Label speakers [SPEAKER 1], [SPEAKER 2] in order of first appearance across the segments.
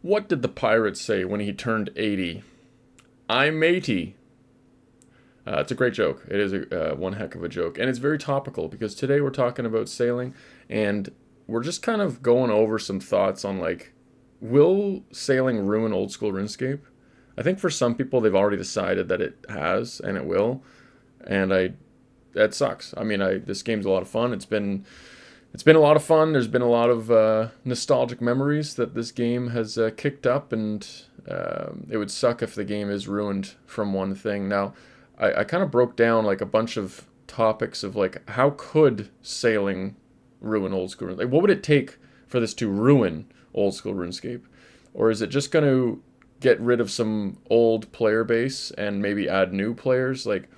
[SPEAKER 1] What did the pirate say when he turned 80? I'm matey. It's a great joke. It is one heck of a joke. And it's very topical because today we're talking about sailing and we're just kind of going over some thoughts on like, will sailing ruin old school RuneScape? I think for some people they've already decided that it has and it will. And that sucks. I mean, this game's a lot of fun. It's been a lot of fun. There's been a lot of nostalgic memories that this game has kicked up, and it would suck if the game is ruined from one thing. Now, I kind of broke down like a bunch of topics of like how could sailing ruin old school? Like, what would it take for this to ruin old school RuneScape, or is it just going to get rid of some old player base and maybe add new players? Like,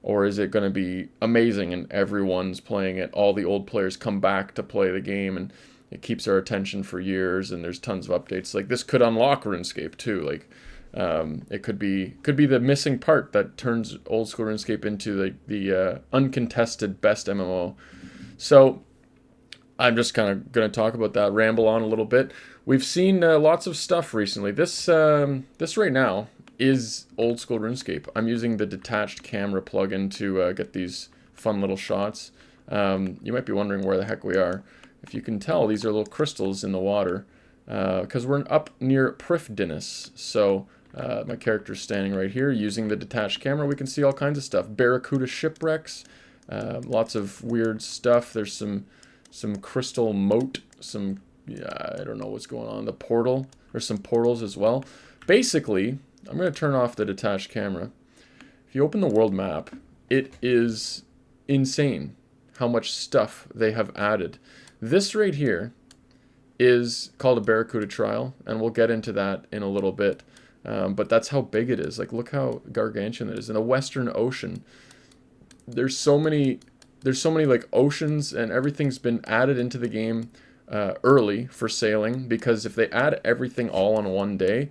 [SPEAKER 1] or is it going to be amazing and everyone's playing it? All the old players come back to play the game and it keeps our attention for years and there's tons of updates. Like this could unlock RuneScape too. Like it could be the missing part that turns old school RuneScape into the uncontested best MMO. So I'm just kind of going to talk about that, ramble on a little bit. We've seen lots of stuff recently. This right now is old school RuneScape. I'm using the detached camera plugin to get these fun little shots. You might be wondering where the heck we are. If you can tell, these are little crystals in the water because we're up near Prifddinas. So my character's standing right here using the detached camera. We can see all kinds of stuff. Barracuda shipwrecks, lots of weird stuff. There's some crystal moat, I don't know what's going on. The portal, there's some portals as well. Basically, I'm going to turn off the detached camera. If you open the world map, it is insane how much stuff they have added. This right here is called a Barracuda trial, and we'll get into that in a little bit. But that's how big it is. Like, look how gargantuan it is. In the Western Ocean, there's so many like oceans, and everything's been added into the game early for sailing, because if they add everything all on one day,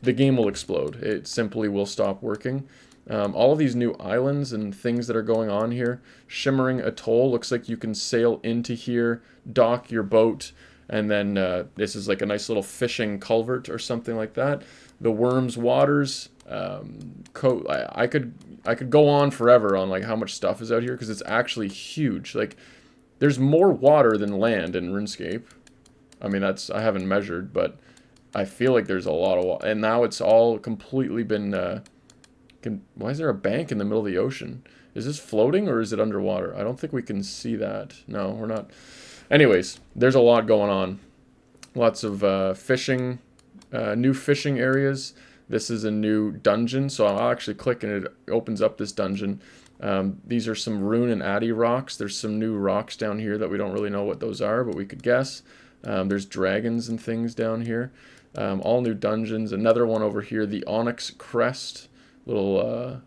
[SPEAKER 1] the game will explode. It simply will stop working. All of these new islands and things that are going on here. Shimmering Atoll, looks like you can sail into here, dock your boat, and then this is like a nice little fishing culvert or something like that. The Worms Waters. I could go on forever on like how much stuff is out here because it's actually huge. Like there's more water than land in RuneScape. I mean, I haven't measured, but I feel like there's a lot of water. And now it's all completely been... why is there a bank in the middle of the ocean? Is this floating or is it underwater? I don't think we can see that. No, we're not. Anyways, there's a lot going on. Lots of fishing, new fishing areas. This is a new dungeon, so I'll actually click and it opens up this dungeon. These are some rune and addy rocks. There's some new rocks down here that we don't really know what those are, but we could guess. There's dragons and things down here. All new dungeons. Another one over here, the Onyx Crest. Little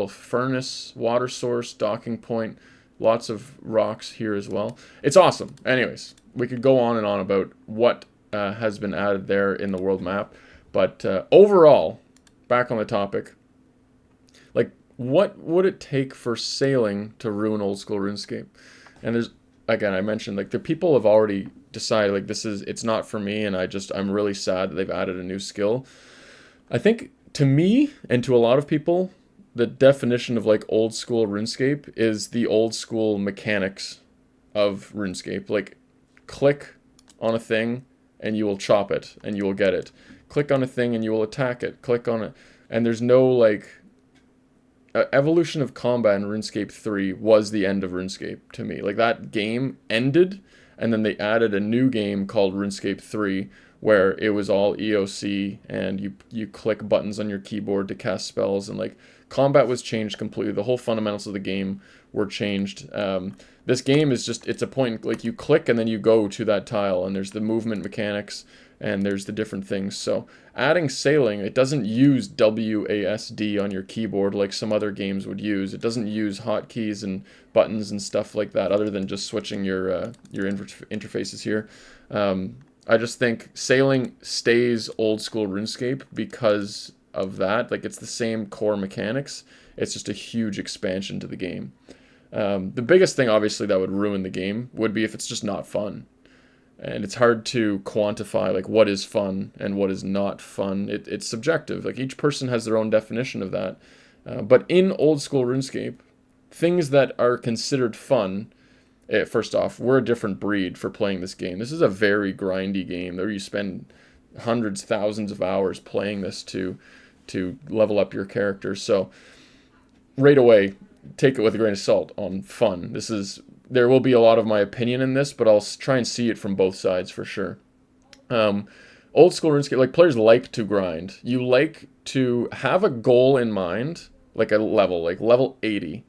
[SPEAKER 1] furnace, water source, docking point. Lots of rocks here as well. It's awesome. Anyways, we could go on and on about what has been added there in the world map. But overall, back on the topic, like, what would it take for sailing to ruin old school RuneScape? And there's, again, I mentioned, like, the people have already decided, like, it's not for me, and I'm really sad that they've added a new skill. I think, to me, and to a lot of people, the definition of, like, old school RuneScape is the old school mechanics of RuneScape. Like, click on a thing, and you will chop it, and you will get it. Click on a thing and you will attack it. Click on it. And there's no, like... evolution of combat in RuneScape 3 was the end of RuneScape to me. Like, that game ended, and then they added a new game called RuneScape 3, where it was all EOC, and you click buttons on your keyboard to cast spells, and, like, combat was changed completely. The whole fundamentals of the game were changed. This game is just, it's a point, like, you click and then you go to that tile, and there's the movement mechanics, and there's the different things. So adding sailing, it doesn't use WASD on your keyboard like some other games would use. It doesn't use hotkeys and buttons and stuff like that, other than just switching your interfaces here. I just think sailing stays old school RuneScape because of that. Like, it's the same core mechanics. It's just a huge expansion to the game. The biggest thing, obviously, that would ruin the game would be if it's just not fun. and it's hard to quantify like what is fun and what is not fun. It's subjective. Like each person has their own definition of that. But in old school RuneScape, things that are considered fun, first off, we're a different breed for playing this game. This is a very grindy game where you spend hundreds, thousands of hours playing this to level up your character. So right away, take it with a grain of salt on fun. There will be a lot of my opinion in this, but I'll try and see it from both sides for sure. Old school RuneScape, like players like to grind. You like to have a goal in mind, like a level, like level 80,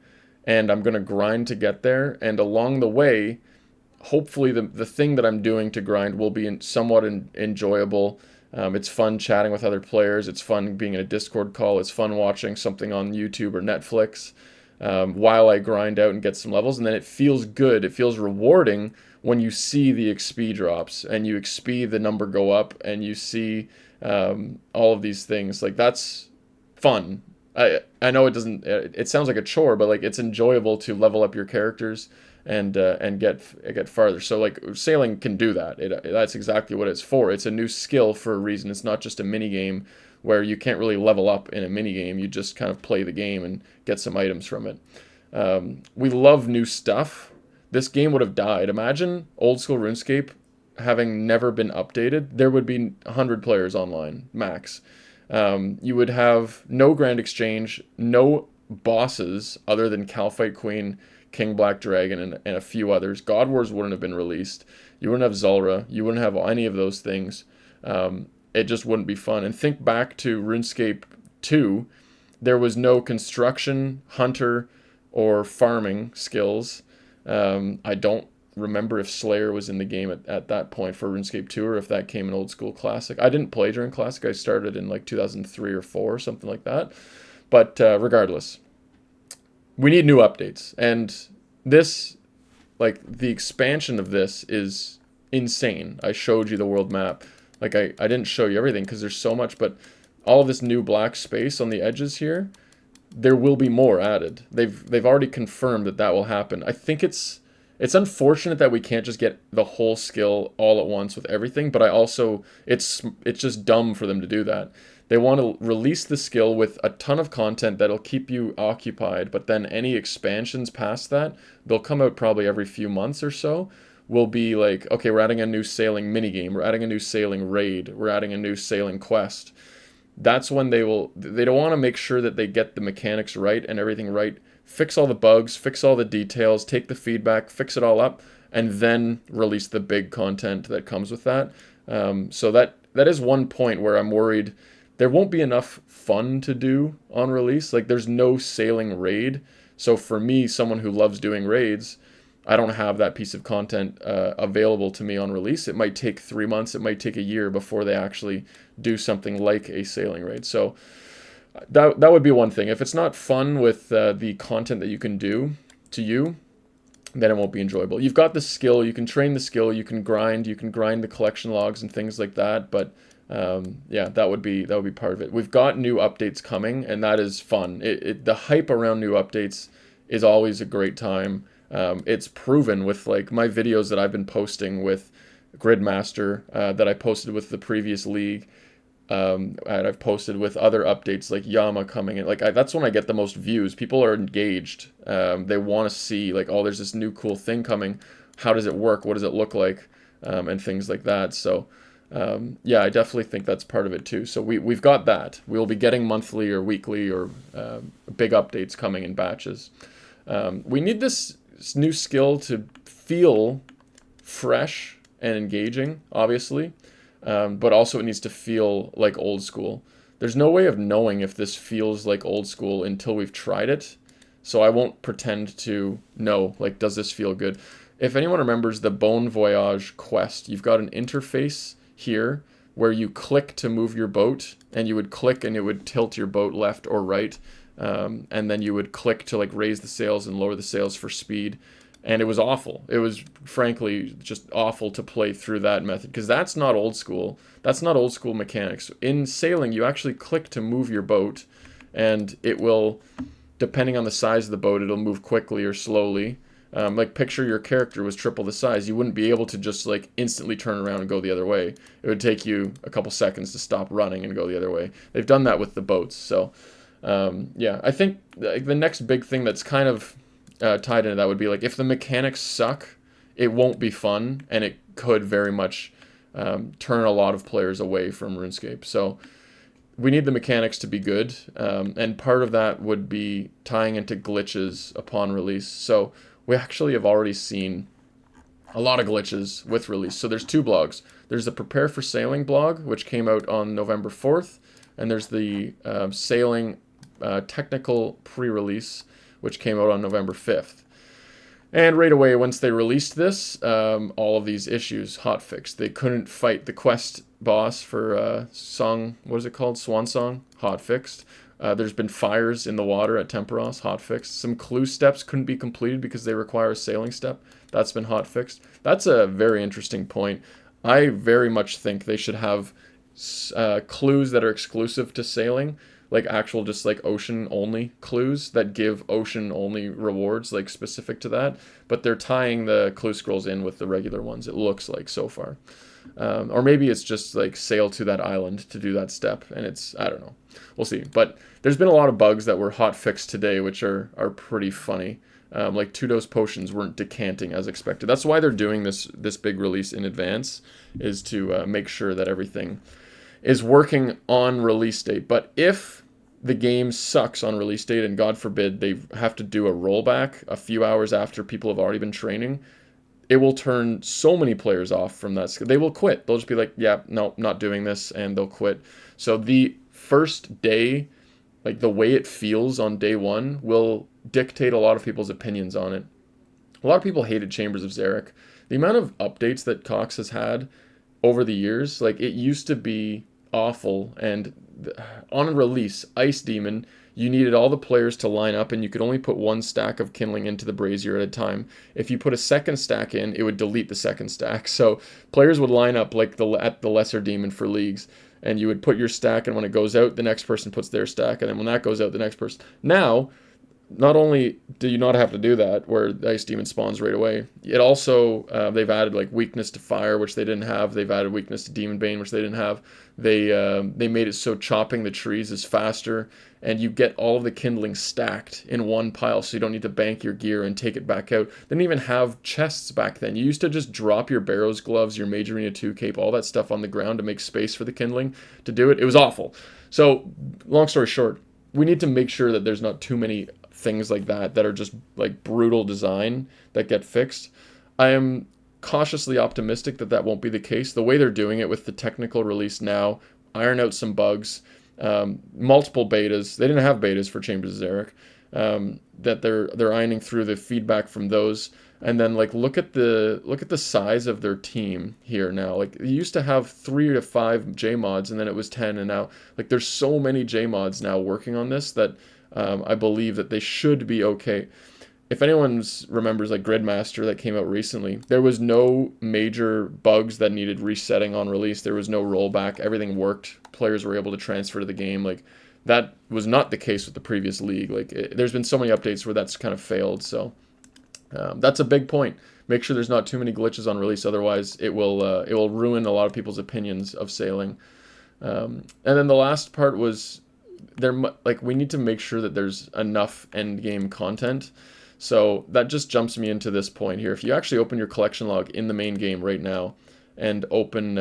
[SPEAKER 1] and I'm gonna grind to get there. And along the way, hopefully the thing that I'm doing to grind will be somewhat enjoyable. It's fun chatting with other players. It's fun being in a Discord call. It's fun watching something on YouTube or Netflix while I grind out and get some levels. And then it feels good. It feels rewarding when you see the XP drops and you XP the number go up and you see all of these things. Like that's fun. I know it doesn't. It sounds like a chore, but like it's enjoyable to level up your characters and get farther. So like sailing can do that. That's exactly what it's for. It's a new skill for a reason. It's not just a mini game where you can't really level up in a mini game. You just kind of play the game and get some items from it. We love new stuff. This game would have died. Imagine old school RuneScape having never been updated. There would be 100 players online max. You would have no Grand Exchange, no bosses other than Calphite Queen, King Black Dragon, and a few others. God Wars wouldn't have been released. You wouldn't have Zulrah. You wouldn't have any of those things. It just wouldn't be fun. And think back to RuneScape 2. There was no construction, hunter, or farming skills. I don't remember if Slayer was in the game at that point for RuneScape 2 or if that came in Old School Classic. I didn't play during Classic. I started in like 2003 or 4 or something like that. But regardless, we need new updates. And this, like the expansion of this is insane. I showed you the world map. Like I didn't show you everything because there's so much, but all of this new black space on the edges here, there will be more added. They've already confirmed that will happen. I think it's unfortunate that we can't just get the whole skill all at once with everything, but it's just dumb for them to do that. They want to release the skill with a ton of content that'll keep you occupied, but then any expansions past that, they'll come out probably every few months or so, will be like, okay, we're adding a new sailing minigame, we're adding a new sailing raid, we're adding a new sailing quest. That's when they don't want to make sure that they get the mechanics right and everything right, fix all the bugs, fix all the details, take the feedback, fix it all up, and then release the big content that comes with that. So that is one point where I'm worried there won't be enough fun to do on release. Like there's no sailing raid. So for me, someone who loves doing raids, I don't have that piece of content available to me on release. It might take 3 months, it might take a year before they actually do something like a sailing raid. So that would be one thing. If it's not fun with the content that you can do to you, then it won't be enjoyable. You've got the skill, you can train the skill, you can grind the collection logs and things like that, but yeah, that would be part of it. We've got new updates coming, and that is fun. The hype around new updates is always a great time. It's proven with like my videos that I've been posting with Gridmaster, that I posted with the previous league, and I've posted with other updates like Yama coming in. Like that's when I get the most views. People are engaged. They want to see like, oh, there's this new cool thing coming. How does it work? What does it look like? And things like that. So yeah, I definitely think that's part of it too. So we've got that. We'll be getting monthly or weekly or big updates coming in batches. We need this new skill to feel fresh and engaging, obviously, but also it needs to feel like old school. There's no way of knowing if this feels like old school until we've tried it, so I won't pretend to know, like, does this feel good? If anyone remembers the Bon Voyage quest, you've got an interface here where you click to move your boat, and you would click and it would tilt your boat left or right, and then you would click to like raise the sails and lower the sails for speed. And it was awful. It was frankly just awful to play through that method because that's not old school. That's not old school mechanics. In sailing, you actually click to move your boat, and it will, depending on the size of the boat, it'll move quickly or slowly. Like picture your character was triple the size. You wouldn't be able to just like instantly turn around and go the other way. It would take you a couple seconds to stop running and go the other way. They've done that with the boats. So yeah, I think the next big thing that's kind of tied into that would be like if the mechanics suck, it won't be fun, and it could very much turn a lot of players away from RuneScape. So we need the mechanics to be good, and part of that would be tying into glitches upon release. So we actually have already seen a lot of glitches with release. So there's two blogs. There's the Prepare for Sailing blog, which came out on November 4th, and there's the Sailing technical pre-release, which came out on November 5th. And right away, once they released this, all of these issues hotfixed. They couldn't fight the quest boss for Song, what is it called? Swan Song, hotfixed. There's been fires in the water at Temperos, hotfixed. Some clue steps couldn't be completed because they require a sailing step. That's been hotfixed. That's a very interesting point. I very much think they should have clues that are exclusive to sailing, like actual just like ocean only clues that give ocean only rewards like specific to that, but they're tying the clue scrolls in with the regular ones, it looks like so far. Or maybe it's just like sail to that island to do that step, and it's, I don't know, we'll see. But there's been a lot of bugs that were hot fixed today which are pretty funny. Like 2-dose potions weren't decanting as expected. That's why they're doing this big release in advance, is to make sure that everything is working on release date. But if the game sucks on release date, and God forbid they have to do a rollback a few hours after people have already been training, it will turn so many players off from that. They will quit. They'll just be like, yeah, no, not doing this, and they'll quit. So the first day, like the way it feels on day one, will dictate a lot of people's opinions on it. A lot of people hated Chambers of Xeric. The amount of updates that Cox has had over the years, like it used to be awful, and on release, Ice Demon, you needed all the players to line up, and you could only put one stack of kindling into the brazier at a time. If you put a second stack in, it would delete the second stack. So players would line up like at the lesser demon for leagues, and you would put your stack, and when it goes out, the next person puts their stack, and then when that goes out, the next person. Now, not only do you not have to do that, where the Ice Demon spawns right away, it also, they've added like weakness to fire, which they didn't have. They've added weakness to Demon Bane, which they didn't have. They made it so chopping the trees is faster, and you get all of the kindling stacked in one pile, so you don't need to bank your gear and take it back out. They didn't even have chests back then. You used to just drop your Barrows gloves, your Mage Arena 2 cape, all that stuff on the ground to make space for the kindling to do it. It was awful. So, long story short, we need to make sure that there's not too many things like that are just like brutal design that get fixed. I am cautiously optimistic that that won't be the case. The way they're doing it with the technical release now, iron out some bugs, multiple betas. They didn't have betas for Chambers of Xeric. That they're ironing through the feedback from those, and then like look at the size of their team here now. Like they used to have 3 to 5 J mods, and then it was 10, and now like there's so many J mods now working on this that I believe that they should be okay. If anyone remembers like Gridmaster that came out recently, there was no major bugs that needed resetting on release. There was no rollback. Everything worked. Players were able to transfer to the game. Like that was not the case with the previous league. Like there's been so many updates where that's kind of failed. So that's a big point. Make sure there's not too many glitches on release. Otherwise, it will ruin a lot of people's opinions of sailing. And then the last part was we need to make sure that there's enough end game content. So that just jumps me into this point here. If you actually open your collection log in the main game right now and open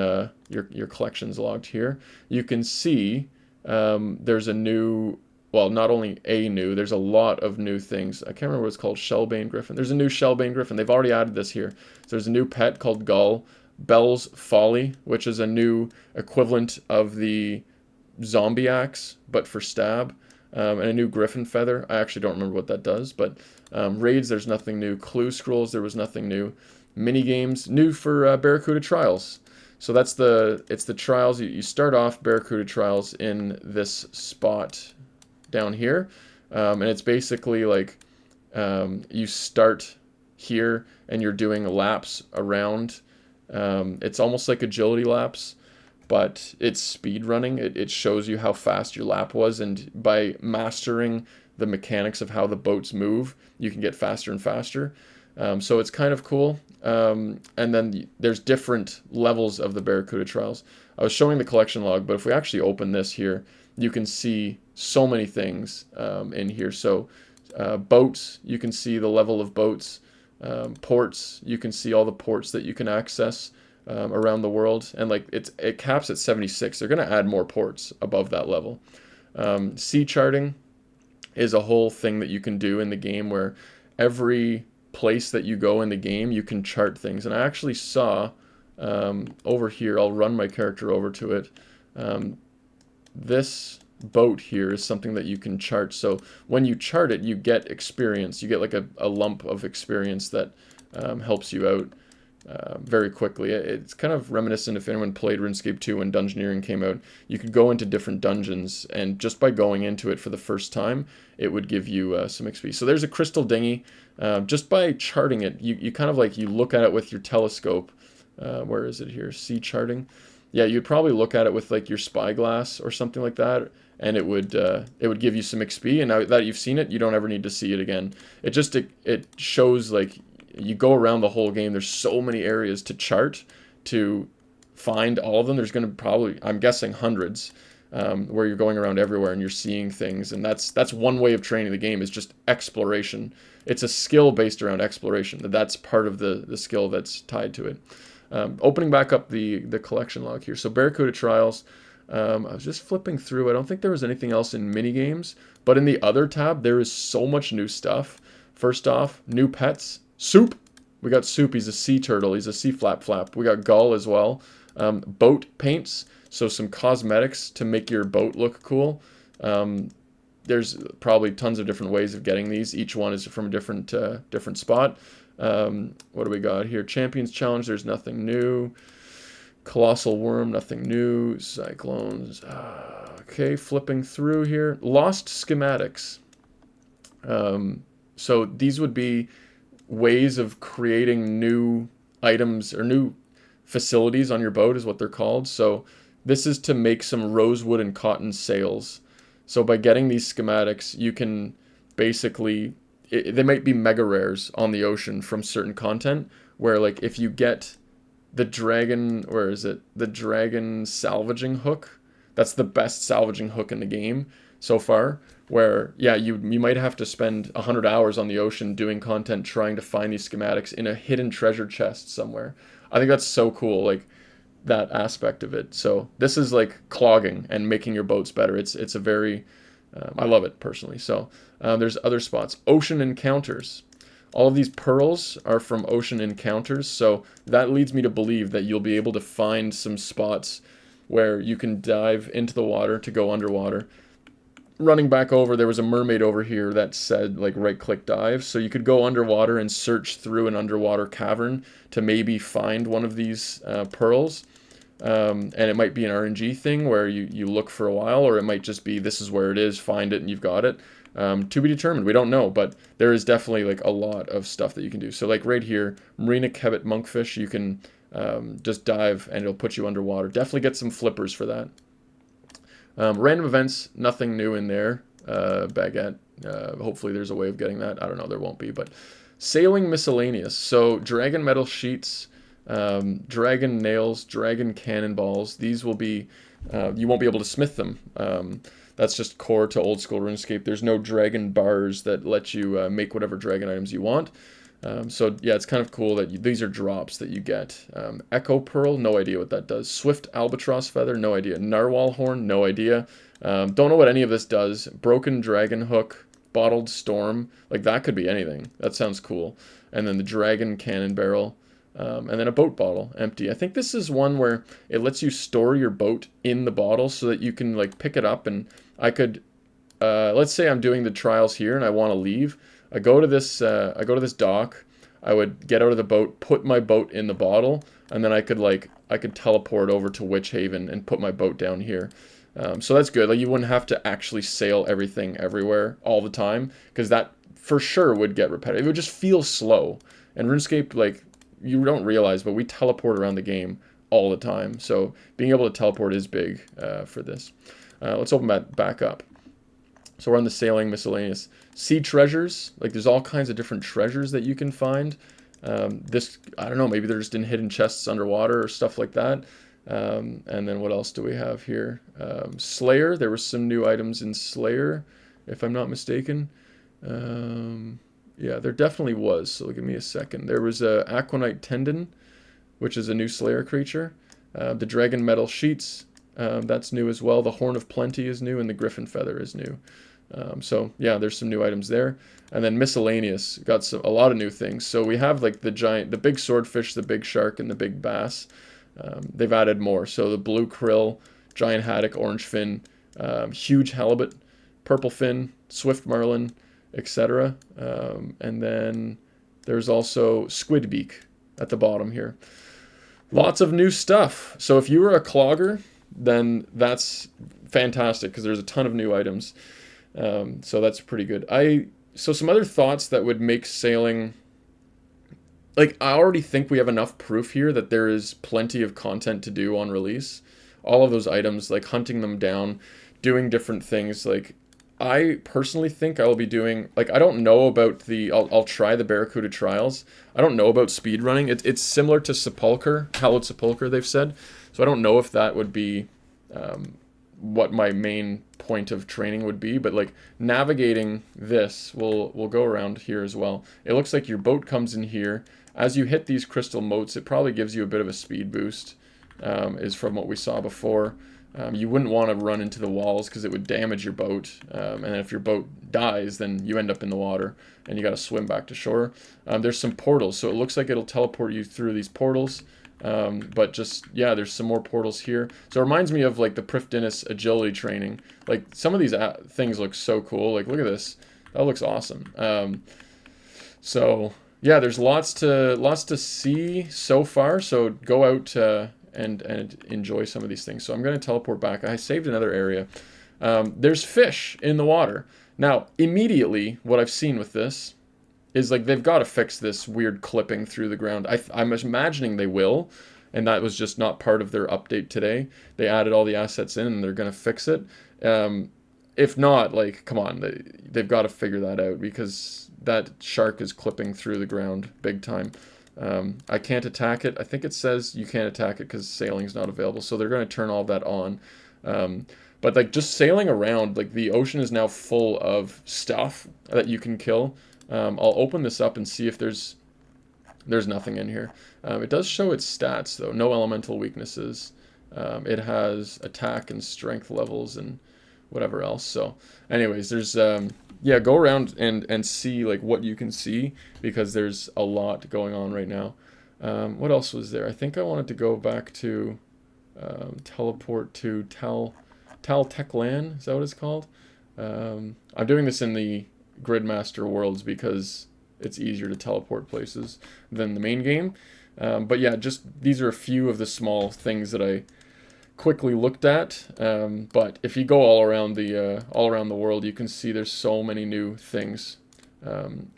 [SPEAKER 1] your collections logged here, you can see there's a new, well, not only there's a lot of new things. I can't remember what it's called, Shellbane Griffin. There's a new Shellbane Griffin. They've already added this here. So there's a new pet called Gull, Bell's Folly, which is a new equivalent of the Zombie Axe, but for stab, and a new Griffin Feather. I actually don't remember what that does, but raids, there's nothing new. Clue scrolls, there was nothing new. Mini games, new for Barracuda Trials. So it's the trials. You start off Barracuda Trials in this spot down here, and it's basically like you start here and you're doing laps around. It's almost like agility laps, but it's speed running. It shows you how fast your lap was, and by mastering the mechanics of how the boats move, you can get faster and faster. So it's kind of cool. And then there's different levels of the Barracuda trials. I was showing the collection log, but if we actually open this here, you can see so many things in here. So boats, you can see the level of boats. Ports, you can see all the ports that you can access around the world. And like it caps at 76. They're going to add more ports above that level. Sea charting is a whole thing that you can do in the game where every place that you go in the game, you can chart things. And I actually saw over here, I'll run my character over to it. This boat here is something that you can chart. So when you chart it, you get experience. You get like a lump of experience that helps you out very quickly. It's kind of reminiscent if anyone played RuneScape 2 when Dungeoneering came out. You could go into different dungeons, and just by going into it for the first time, it would give you some XP. So there's a crystal dinghy. Just by charting it, you kind of like, you look at it with your telescope. Where is it here? Sea charting. Yeah, you'd probably look at it with like your spyglass or something like that, and it would give you some XP. And now that you've seen it, you don't ever need to see it again. It shows like you go around the whole game. There's so many areas to chart to find all of them. There's going to probably, I'm guessing, hundreds where you're going around everywhere and you're seeing things. And that's one way of training the game, is just exploration. It's a skill based around exploration. That's part of the skill that's tied to it. Opening back up the collection log here. So Barracuda Trials, I was just flipping through. I don't think there was anything else in minigames, but in the other tab, there is so much new stuff. First off, new pets. Soup. We got Soup. He's a sea turtle. He's a sea flap. We got Gull as well. Boat paints. So some cosmetics to make your boat look cool. There's probably tons of different ways of getting these. Each one is from a different spot. What do we got here? Champions Challenge, there's nothing new. Colossal Worm, nothing new. Cyclones. Okay, flipping through here. Lost schematics. So these would be ways of creating new items or new facilities on your boat is what they're called. So this is to make some rosewood and cotton sails. So by getting these schematics, you can basically, they might be mega rares on the ocean from certain content, where like if you get the dragon, where is it? The dragon salvaging hook. That's the best salvaging hook in the game so far, where yeah, you might have to spend 100 hours on the ocean doing content trying to find these schematics in a hidden treasure chest somewhere. I think that's so cool, like that aspect of it. So this is like clogging and making your boats better. It's a very I love it personally. So there's other spots. Ocean encounters. All of these pearls are from ocean encounters. So that leads me to believe that you'll be able to find some spots where you can dive into the water to go underwater. Running back over, there was a mermaid over here that said like right click dive. So you could go underwater and search through an underwater cavern to maybe find one of these pearls. And it might be an RNG thing where you look for a while, or it might just be this is where it is, find it and you've got it. To be determined. We don't know, but there is definitely like a lot of stuff that you can do. So like right here, Marina Kebbit Monkfish, you can just dive and it'll put you underwater. Definitely get some flippers for that. Random events, nothing new in there. Baguette, hopefully there's a way of getting that. I don't know, there won't be, but sailing miscellaneous. So dragon metal sheets, dragon nails, dragon cannonballs. These will be, you won't be able to smith them. That's just core to old school RuneScape. There's no dragon bars that let you make whatever dragon items you want. So yeah, it's kind of cool that these are drops that you get. Echo Pearl, no idea what that does. Swift Albatross Feather, no idea. Narwhal Horn, no idea. Don't know what any of this does. Broken Dragon Hook, Bottled Storm, like that could be anything. That sounds cool. And then the Dragon Cannon Barrel. And then a boat bottle, empty. I think this is one where it lets you store your boat in the bottle so that you can like pick it up, and I could, let's say I'm doing the trials here and I want to leave. I go to this dock. I would get out of the boat, put my boat in the bottle, and then I could teleport over to Witch Haven and put my boat down here. So that's good. Like you wouldn't have to actually sail everything everywhere all the time, because that for sure would get repetitive. It would just feel slow. And RuneScape, like, you don't realize, but we teleport around the game all the time. So being able to teleport is big for this. Let's open that back up. So we're on the sailing miscellaneous. Sea treasures, like there's all kinds of different treasures that you can find. This, I don't know, maybe they're just in hidden chests underwater or stuff like that. And then what else do we have here? Slayer, there were some new items in Slayer, if I'm not mistaken. Yeah, there definitely was, so give me a second. There was a Aquanite Tendon, which is a new Slayer creature. The Dragon Metal Sheets, that's new as well. The Horn of Plenty is new, and the Griffin Feather is new. So yeah, there's some new items there. And then miscellaneous, got a lot of new things. So we have like the big swordfish, the big shark, and the big bass. They've added more. So the blue krill, giant haddock, orange fin, huge halibut, purple fin, swift marlin, etc. And then there's also squid beak at the bottom here. Lots of new stuff. So if you were a clogger, then that's fantastic because there's a ton of new items. So that's pretty good. So some other thoughts that would make sailing, like I already think we have enough proof here that there is plenty of content to do on release. All of those items, like hunting them down, doing different things. Like I personally think I will be doing, like I don't know about I'll try the Barracuda trials. I don't know about speed running. It's similar to Sepulcher, Hallowed Sepulcher, they've said. So I don't know if that would be what my main point of training would be, but like navigating this, we'll go around here as well. It looks like your boat comes in here. As you hit these crystal moats, it probably gives you a bit of a speed boost, is from what we saw before. You wouldn't want to run into the walls because it would damage your boat, and if your boat dies, then you end up in the water and you got to swim back to shore. There's some portals, so it looks like it'll teleport you through these portals. But just, yeah, there's some more portals here. So it reminds me of like the Prifddinas agility training. Like some of these things look so cool. Like look at this. That looks awesome. So yeah, there's lots to see so far. So go out and enjoy some of these things. So I'm going to teleport back. I saved another area. There's fish in the water. Now, immediately, what I've seen with this is like they've got to fix this weird clipping through the ground. I'm imagining they will, and that was just not part of their update today. They added all the assets in, and they're going to fix it. If not, like, come on, they've got to figure that out because that shark is clipping through the ground big time. I can't attack it. I think it says you can't attack it because sailing's not available, so they're going to turn all of that on. But like just sailing around, like the ocean is now full of stuff that you can kill. I'll open this up and see if there's nothing in here. It does show its stats though. No elemental weaknesses. It has attack and strength levels and whatever else. So anyways, there's yeah, go around and see like what you can see because there's a lot going on right now. What else was there? I think I wanted to go back to teleport to Tal Teklan. Is that what it's called? I'm doing this in the Gridmaster worlds because it's easier to teleport places than the main game. But yeah, just these are a few of the small things that I quickly looked at. But if you go all around the world, you can see there's so many new things.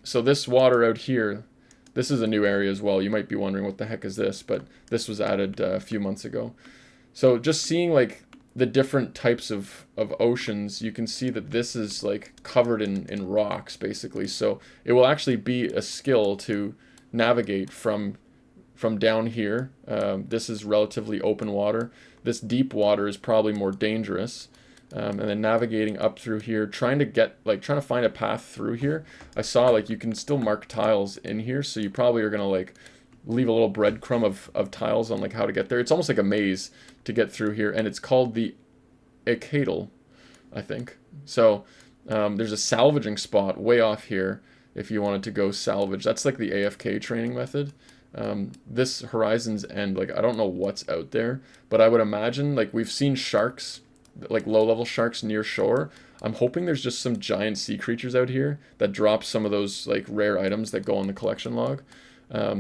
[SPEAKER 1] So this water out here, this is a new area as well. You might be wondering what the heck is this, but this was added a few months ago. So just seeing like the different types of oceans, you can see that this is like covered in rocks basically. So it will actually be a skill to navigate from down here. This is relatively open water. This deep water is probably more dangerous. And then navigating up through here, trying to find a path through here. I saw like you can still mark tiles in here, so you probably are gonna like leave a little breadcrumb of tiles on like how to get there. It's almost like a maze to get through here, and it's called the Acadal, I think. So there's a salvaging spot way off here if you wanted to go salvage. That's like the AFK training method. This Horizon's End, like I don't know what's out there, but I would imagine like we've seen sharks, like low-level sharks near shore. I'm hoping there's just some giant sea creatures out here that drop some of those like rare items that go on the collection log.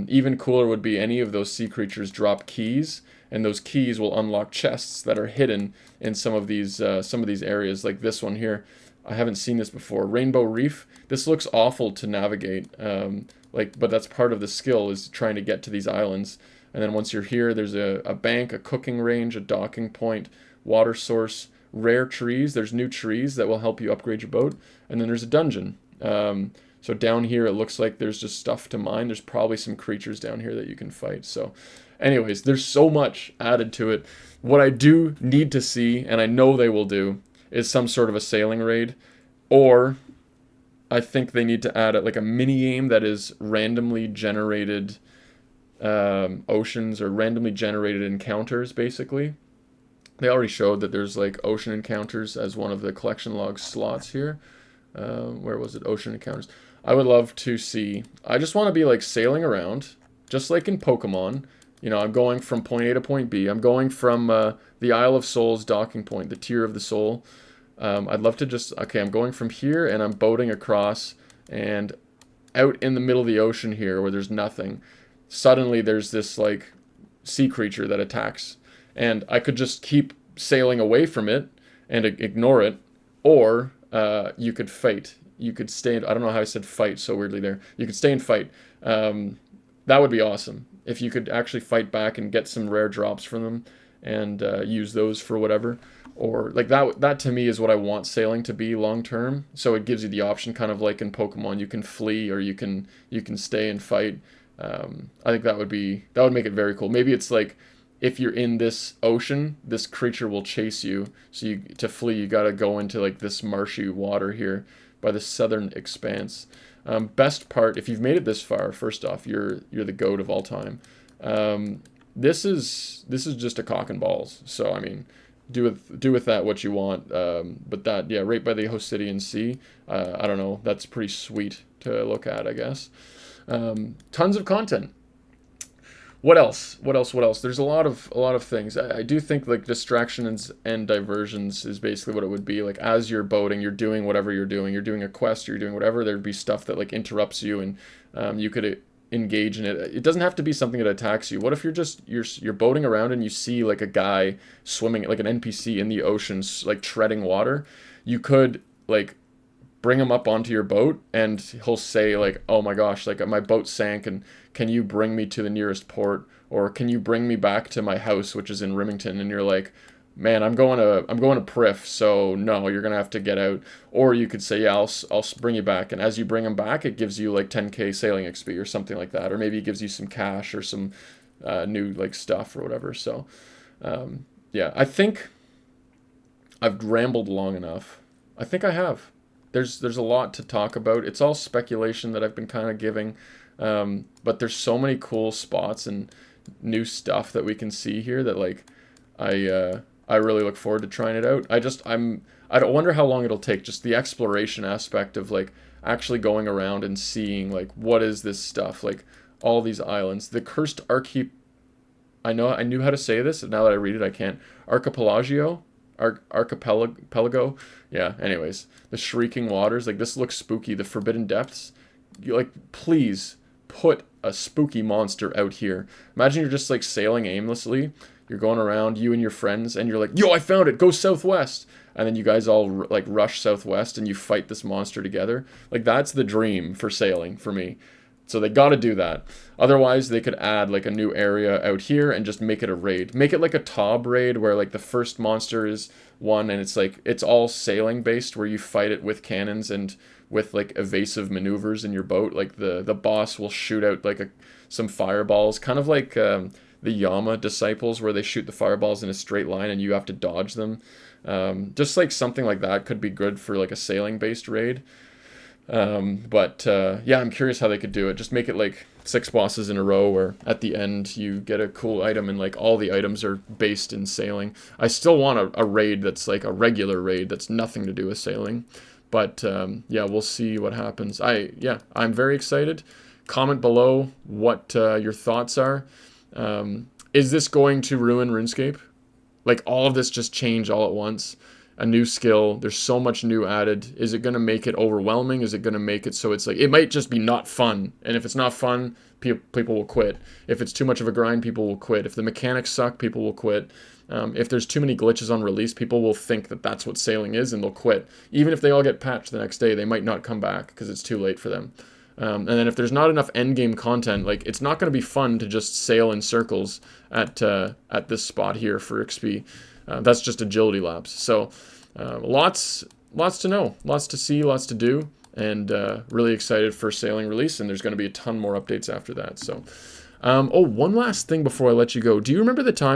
[SPEAKER 1] Even cooler would be any of those sea creatures drop keys, and those keys will unlock chests that are hidden in some of these areas, like this one here. I haven't seen this before. Rainbow Reef. This looks awful to navigate, but that's part of the skill is trying to get to these islands. And then once you're here, there's a bank, a cooking range, a docking point, water source, rare trees. There's new trees that will help you upgrade your boat. And then there's a dungeon. So down here, it looks like there's just stuff to mine. There's probably some creatures down here that you can fight. So anyways, there's so much added to it. What I do need to see, and I know they will do, is some sort of a sailing raid. Or I think they need to add like a mini game that is randomly generated oceans or randomly generated encounters, basically. They already showed that there's like ocean encounters as one of the collection log slots here. Where was it? Ocean encounters. I would love to see. I just want to be like sailing around, just like in Pokemon. You know, I'm going from point A to point B. I'm going from the Isle of Souls docking point, the Tier of the Soul. I'd love to just, okay, I'm going from here and I'm boating across, and out in the middle of the ocean here where there's nothing, suddenly there's this like sea creature that attacks, and I could just keep sailing away from it and ignore it, or you could fight. You could stay, I don't know how I said fight so weirdly there. You could stay and fight. That would be awesome if you could actually fight back and get some rare drops from them and use those for whatever. Or like that to me is what I want sailing to be long term. So it gives you the option, kind of like in Pokemon, you can flee or you can stay and fight. I think that would make it very cool. Maybe it's like if you're in this ocean, this creature will chase you. So to flee, you got to go into like this marshy water here by the southern expanse. Best part, if you've made it this far, first off, you're the GOAT of all time. This is just a cock and balls. So I mean, do with that what you want. But that, yeah, right by the Hosidian Sea. I don't know. That's pretty sweet to look at, I guess. Tons of content. What else? There's a lot of things. I do think like distractions and diversions is basically what it would be. Like as you're boating, you're doing whatever you're doing. You're doing a quest, you're doing whatever. There'd be stuff that like interrupts you, and you could engage in it. It doesn't have to be something that attacks you. What if you're boating around and you see like a guy swimming, like an NPC in the ocean, like treading water? You could like bring him up onto your boat and he'll say like, oh my gosh, like my boat sank, and can you bring me to the nearest port, or can you bring me back to my house, which is in Remington? And you're like, man, I'm going to Priff, so no, you're gonna have to get out. Or you could say, yeah, I'll bring you back, and as you bring him back, it gives you like 10k sailing XP or something like that, or maybe it gives you some cash or some new like stuff or whatever. So yeah, I think I've rambled long enough. I think I have. There's a lot to talk about. It's all speculation that I've been kind of giving, but there's so many cool spots and new stuff that we can see here that like I really look forward to trying it out. I don't wonder how long it'll take. Just the exploration aspect of like actually going around and seeing like what is this stuff, like all these islands. The cursed I knew how to say this, and now that I read it I can't. Archipelago. Yeah, anyways, the shrieking waters, like this looks spooky. The forbidden depths, you like, please put a spooky monster out here. Imagine you're just like sailing aimlessly, you're going around, you and your friends, and you're like, yo, I found it, go southwest, and then you guys all like rush southwest and you fight this monster together. Like that's the dream for sailing for me. So they got to do that. Otherwise, they could add like a new area out here and just make it a raid. Make it like a Tob raid where like the first monster is one, and it's like it's all sailing based, where you fight it with cannons and with like evasive maneuvers in your boat. Like the boss will shoot out like some fireballs, kind of like the Yama disciples, where they shoot the fireballs in a straight line and you have to dodge them. Just like something like that could be good for like a sailing based raid. But yeah, I'm curious how they could do it. Just make it like 6 bosses in a row, where at the end you get a cool item and like all the items are based in sailing. I still want a raid that's like a regular raid that's nothing to do with sailing. But yeah, we'll see what happens. I'm very excited. Comment below what your thoughts are. Is this going to ruin RuneScape? Like all of this just change all at once? A new skill, there's so much new added. Is it going to make it overwhelming? Is it going to make it so it's like, it might just be not fun, and if it's not fun, people will quit. If it's too much of a grind, people will quit. If the mechanics suck, people will quit. If there's too many glitches on release, people will think that that's what sailing is and they'll quit. Even if they all get patched the next day, they might not come back because it's too late for them. And then if there's not enough endgame content, like it's not going to be fun to just sail in circles at this spot here for XP. That's just agility laps. So lots to know, lots to see, lots to do, and really excited for sailing release. And there's going to be a ton more updates after that. So, oh, one last thing before I let you go. Do you remember the time